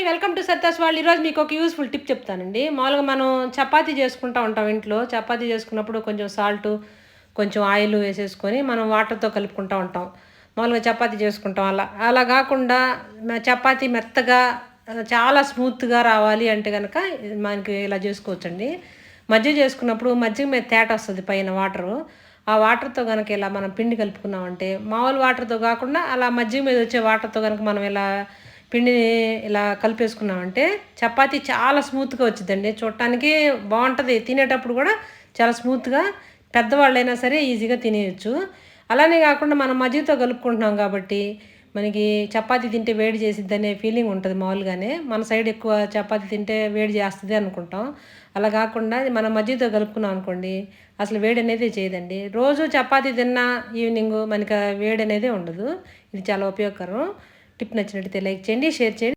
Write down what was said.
Welcome to సత్తాస్ వాళ్ళు. ఈరోజు మీకు ఒక యూస్ఫుల్ టిప్ చెప్తానండి. మామూలుగా మనం చపాతీ చేసుకుంటూ ఉంటాం ఇంట్లో. చపాతీ చేసుకున్నప్పుడు కొంచెం సాల్టు, కొంచెం ఆయిల్ వేసేసుకొని మనం వాటర్తో కలుపుకుంటూ ఉంటాం. మామూలుగా చపాతీ చేసుకుంటాం అలా. అలా కాకుండా చపాతీ మెత్తగా చాలా స్మూత్గా రావాలి అంటే కనుక మనకి ఇలా చేసుకోవచ్చండి. మజ్జిగ చేసుకున్నప్పుడు మజ్జిగ మీద తేట వస్తుంది పైన వాటరు. ఆ వాటర్తో కనుక ఇలా మనం పిండి కలుపుకున్నామంటే మామూలు వాటర్తో కాకుండా అలా మజ్జిగ మీద వచ్చే వాటర్తో కనుక మనం ఇలా పిండిని ఇలా కలిపేసుకున్నామంటే చపాతీ చాలా స్మూత్గా వచ్చిందండి. చూడటానికి బాగుంటుంది, తినేటప్పుడు కూడా చాలా స్మూత్గా పెద్దవాళ్ళైనా సరే ఈజీగా తినేయచ్చు. అలానే కాకుండా మనం మజ్జిగతో కలుపుకుంటున్నాం కాబట్టి మనకి చపాతీ తింటే వేడి చేసిద్ది అనే ఫీలింగ్ ఉంటుంది. మామూలుగానే మన సైడ్ ఎక్కువ చపాతీ తింటే వేడి చేస్తుంది అనుకుంటాం. అలా కాకుండా మనం మజ్జిగతో కలుపుకున్నాం అనుకోండి అసలు వేడి అనేది చేయదండి. రోజు చపాతీ తిన్నా ఈవినింగ్ మనకి వేడి అనేది ఉండదు. ఇది చాలా ఉపయోగకరం. టిప్ నచ్చినట్టయితే లైక్ చేయండి, షేర్ చేయండి.